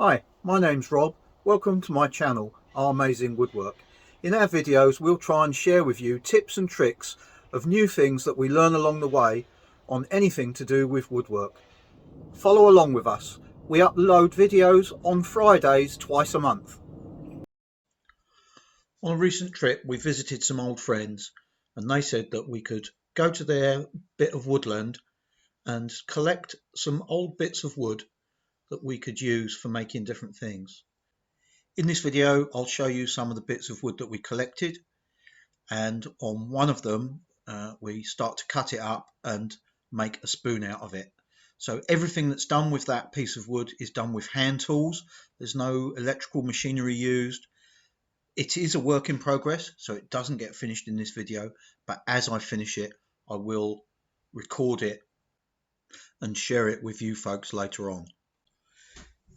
Hi, my name's Rob. Welcome to my channel, Our Amazing Woodwork. In our videos we'll try and share with you tips and tricks of new things that we learn along the way on anything to do with woodwork. Follow along with us. We upload videos on Fridays twice a month. On a recent trip we visited some old friends and they said that we could go to their bit of woodland and collect some old bits of wood that we could use for making different things. In this video I'll show you some of the bits of wood that we collected, and on one of them we start to cut it up and make a spoon out of it. So everything that's done with that piece of wood is done with hand tools. There's no electrical machinery used. It is a work in progress, so it doesn't get finished in this video, but as I finish it I will record it and share it with you folks later on.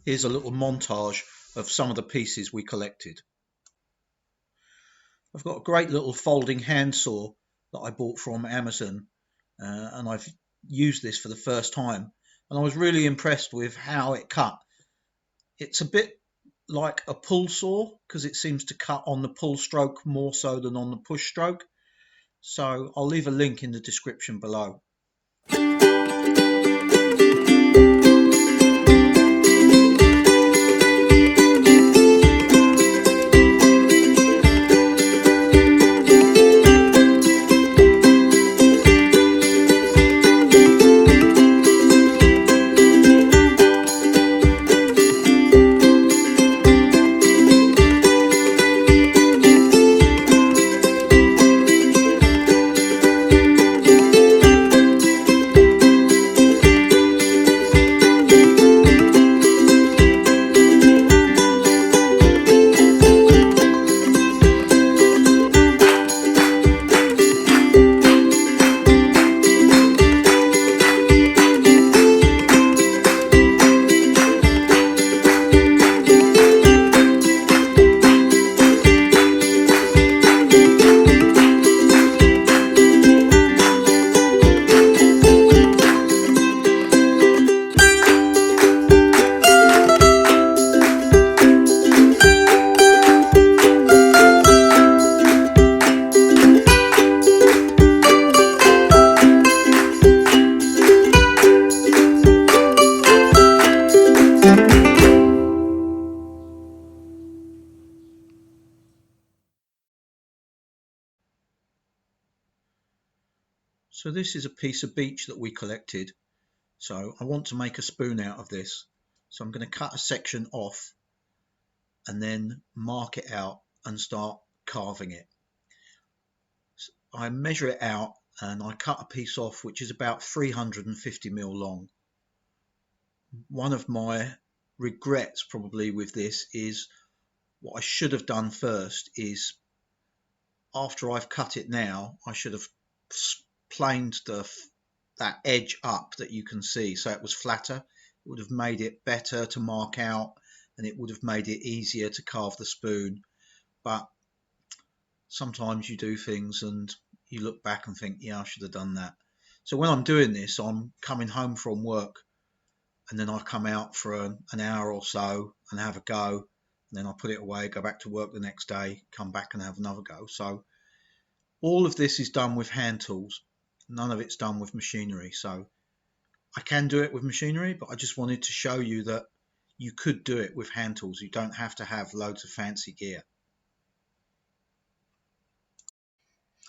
Here's a little montage of some of the pieces we collected. I've got a great little folding handsaw that I bought from Amazon, and I've used this for the first time, and I was really impressed with how it cut. It's a bit like a pull saw because it seems to cut on the pull stroke more so than on the push stroke. So I'll leave a link in the description below. So this is a piece of beech that we collected. So I want to make a spoon out of this. So I'm going to cut a section off and then mark it out and start carving it. I measure it out and I cut a piece off which is about 350 mil long. One of my regrets probably with this is what I should have done first is, after I've cut it now, I should have planed that edge up that you can see so it was flatter. It would have made it better to mark out and it would have made it easier to carve the spoon. But sometimes you do things and you look back and think, yeah, I should have done that. So when I'm doing this, I'm coming home from work and then I come out for an hour or so and have a go, and then I put it away, go back to work the next day, come back and have another go. So all of this is done with hand tools. None of it's done with machinery. So I can do it with machinery, but I just wanted to show you that you could do it with hand tools. You don't have to have loads of fancy gear.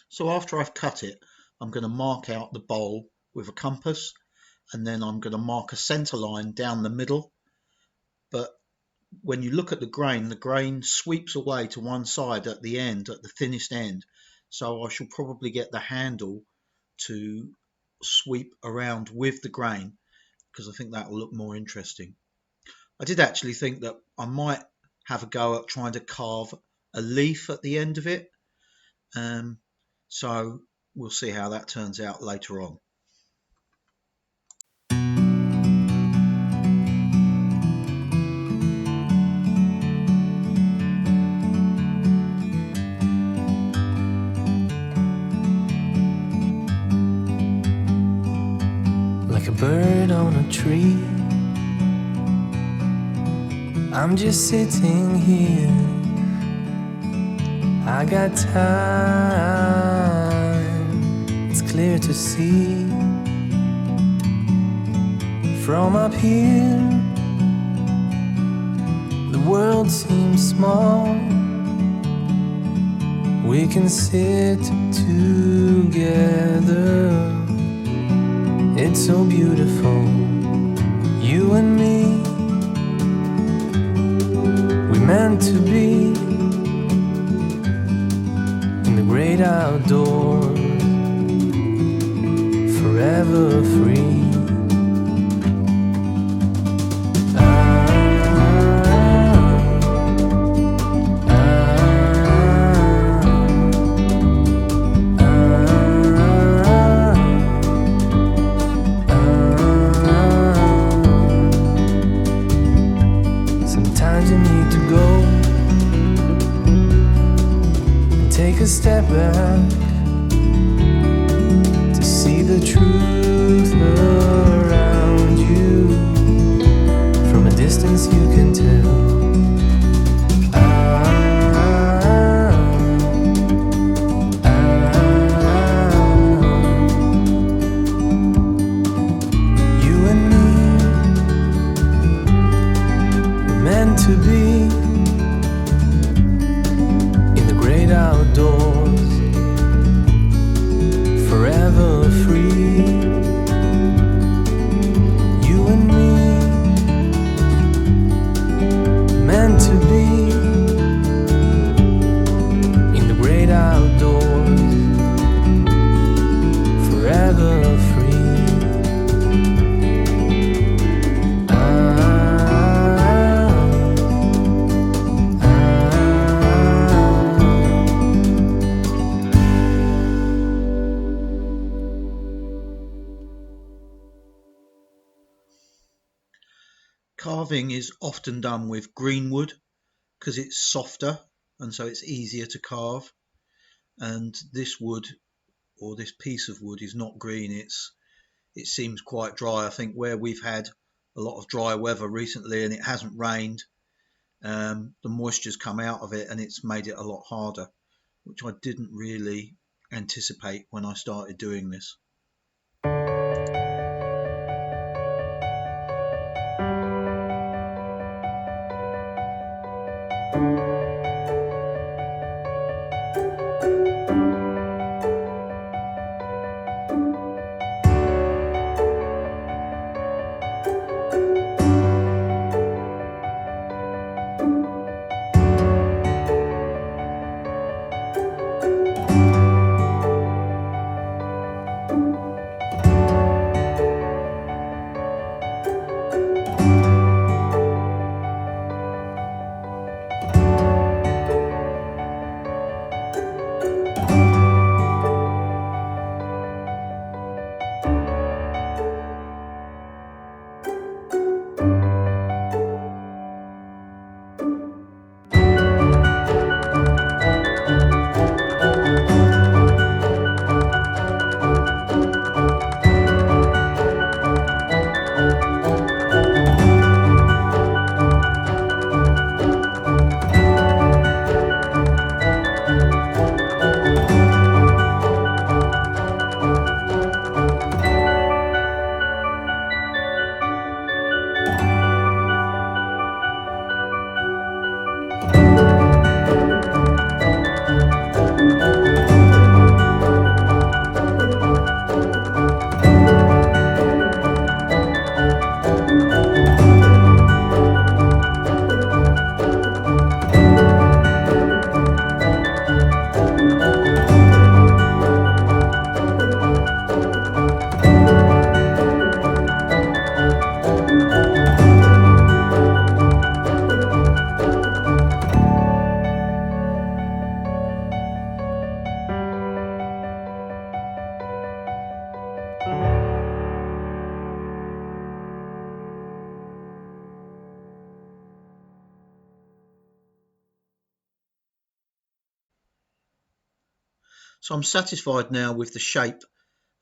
So after I've cut it, I'm going to mark out the bowl with a compass, and then I'm going to mark a center line down the middle. But when you look at the grain sweeps away to one side at the end, at the thinnest end. So I shall probably get the handle to sweep around with the grain because I think that will look more interesting. I did actually think that I might have a go at trying to carve a leaf at the end of it. So we'll see how that turns out later on. like a bird on a tree. I'm just sitting here, I got time. It's clear to see from up here, the world seems small. We can sit together, it's so beautiful, you and me. We meant to be in the great outdoors, forever free. Sometimes you need to go and take a step back to see the truth around you. From a distance you can tell. You and me were meant to be in the great outdoors, forever free. You and me, meant to be in the great outdoors, forever free. Carving is often done with green wood because it's softer and so it's easier to carve. And this wood, or this piece of wood, is not green. It seems quite dry. I think where we've had a lot of dry weather recently and it hasn't rained, the moisture's come out of it and it's made it a lot harder, which I didn't really anticipate when I started doing this. So I'm satisfied now with the shape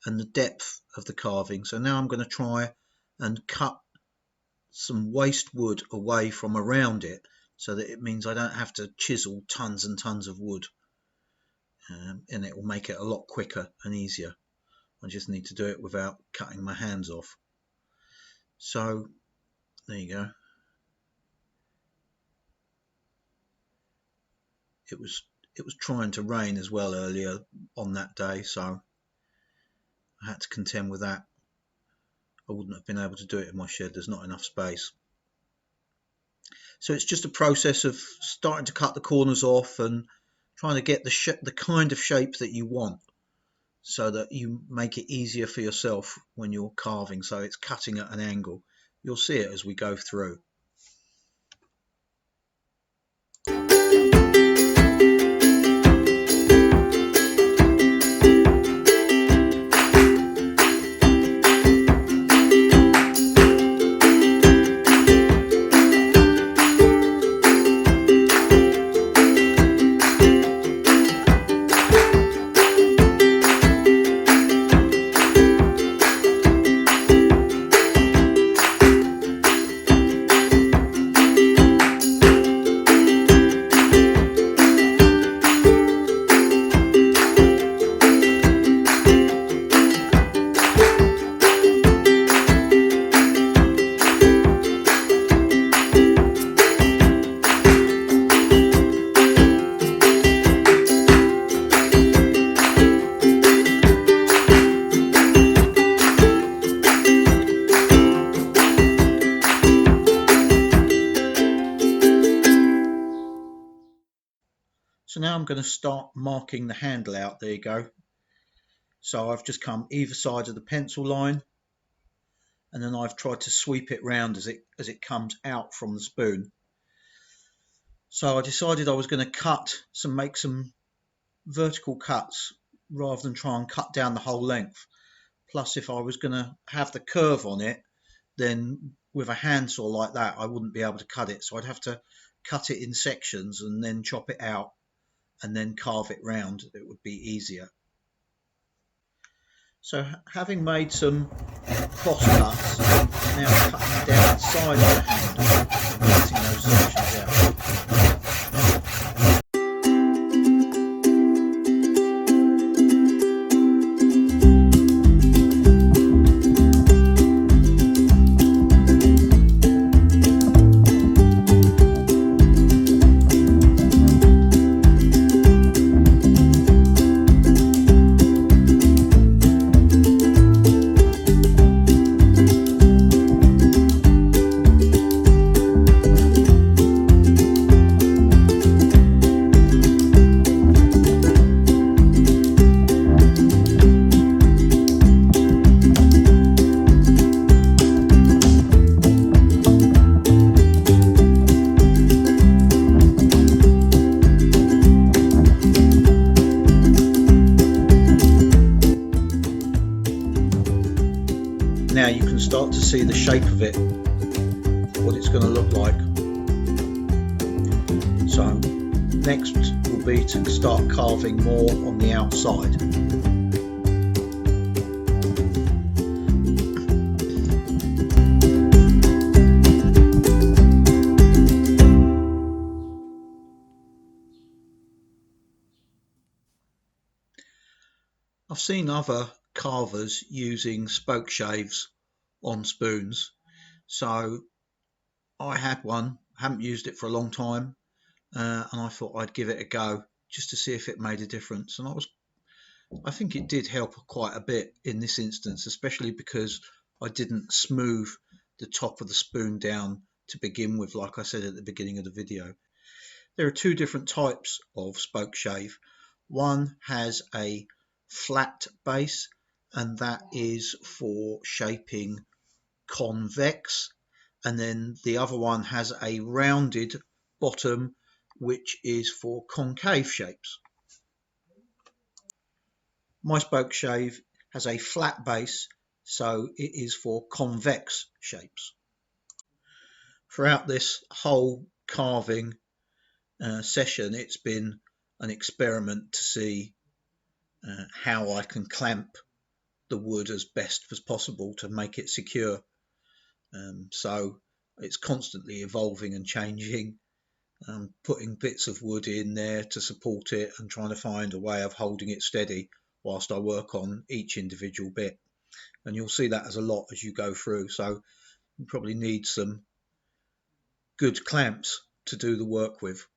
and the depth of the carving. So now I'm going to try and cut some waste wood away from around it, so that it means I don't have to chisel tons and tons of wood, and it will make it a lot quicker and easier. I just need to do it without cutting my hands off. So there you go. It was trying to rain as well earlier on that day, so I had to contend with that. I wouldn't have been able to do it in my shed, there's not enough space. So it's just a process of starting to cut the corners off and trying to get the kind of shape that you want, so that you make it easier for yourself when you're carving, so it's cutting at an angle. You'll see it as we go through. So now I'm going to start marking the handle out. There you go. So I've just come either side of the pencil line, and then I've tried to sweep it round as it comes out from the spoon. So I decided I was going to make some vertical cuts rather than try and cut down the whole length. Plus, if I was going to have the curve on it, then with a handsaw like that, I wouldn't be able to cut it. So I'd have to cut it in sections and then chop it out and then carve it round. It would be easier. So having made some cross cuts, now cutting down the side of the handle and cutting those sections out. Now you can start to see the shape of it, what it's going to look like. So next will be to start carving more on the outside. I've seen other carvers using Spokeshaves on spoons, so I had one, haven't used it for a long time, and I thought I'd give it a go just to see if it made a difference, and I think it did help quite a bit in this instance, especially because I didn't smooth the top of the spoon down to begin with, like I said at the beginning of the video. There are two different types of Spokeshave. One has a flat base, and that is for shaping convex, and then the other one has a rounded bottom, which is for concave shapes. My Spokeshave has a flat base, so it is for convex shapes. Throughout this whole carving session, it's been an experiment to see how I can clamp the wood as best as possible to make it secure. So it's constantly evolving and changing. Putting bits of wood in there to support it and trying to find a way of holding it steady whilst I work on each individual bit. And you'll see that as a lot as you go through. So you probably need some good clamps to do the work with.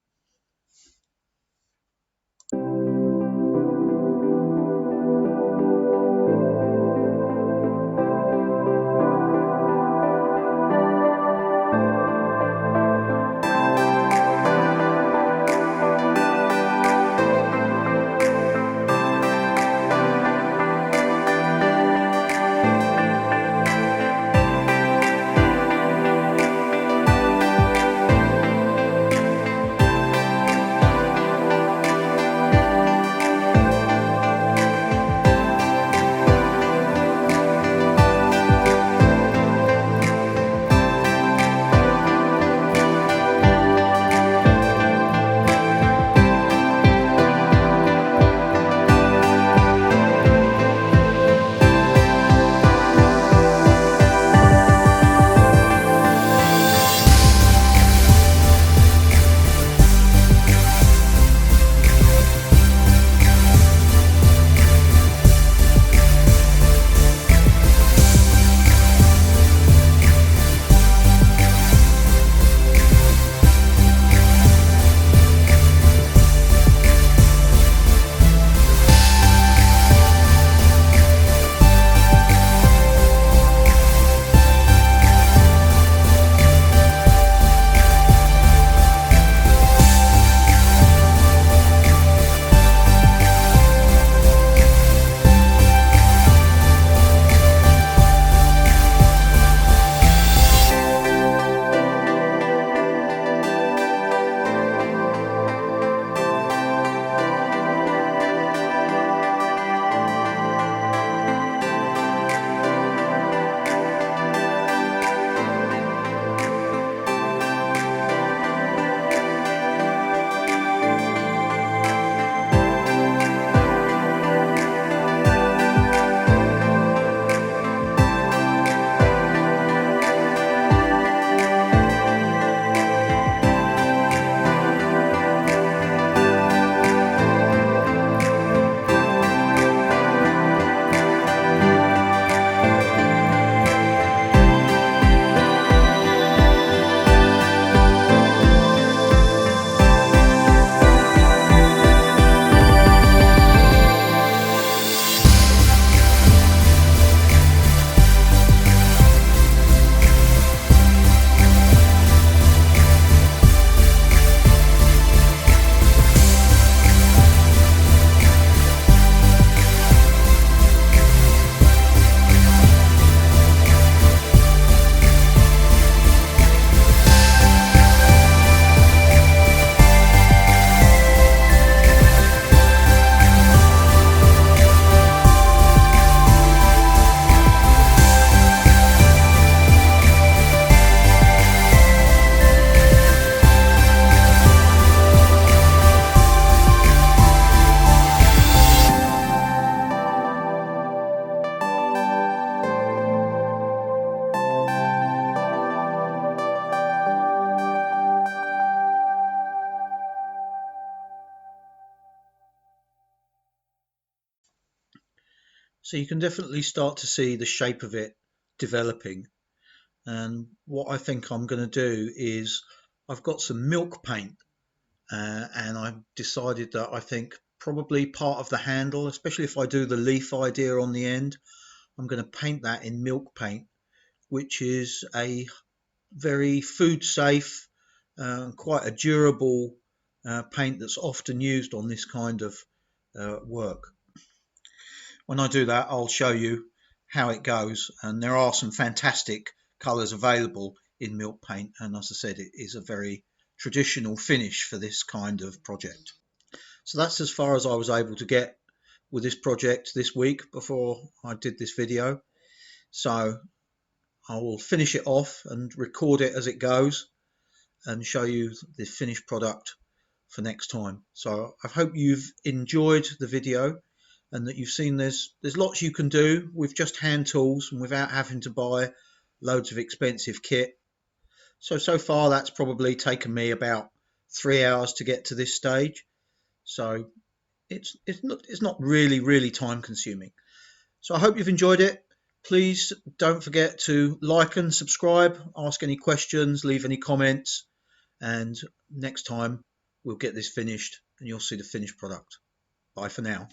So you can definitely start to see the shape of it developing. And what I think I'm going to do is I've got some milk paint, and I've decided that I think probably part of the handle, especially if I do the leaf idea on the end, I'm going to paint that in milk paint, which is a very food safe, quite a durable paint that's often used on this kind of work. When I do that, I'll show you how it goes, and there are some fantastic colours available in milk paint, and as I said, it is a very traditional finish for this kind of project. So that's as far as I was able to get with this project this week before I did this video. So I will finish it off and record it as it goes and show you the finished product for next time. So I hope you've enjoyed the video and that you've seen there's lots you can do with just hand tools and without having to buy loads of expensive kit. So far that's probably taken me about 3 hours to get to this stage. So it's not really time consuming. So I hope you've enjoyed it. Please don't forget to like and subscribe, ask any questions, leave any comments, and next time we'll get this finished and you'll see the finished product. Bye for now.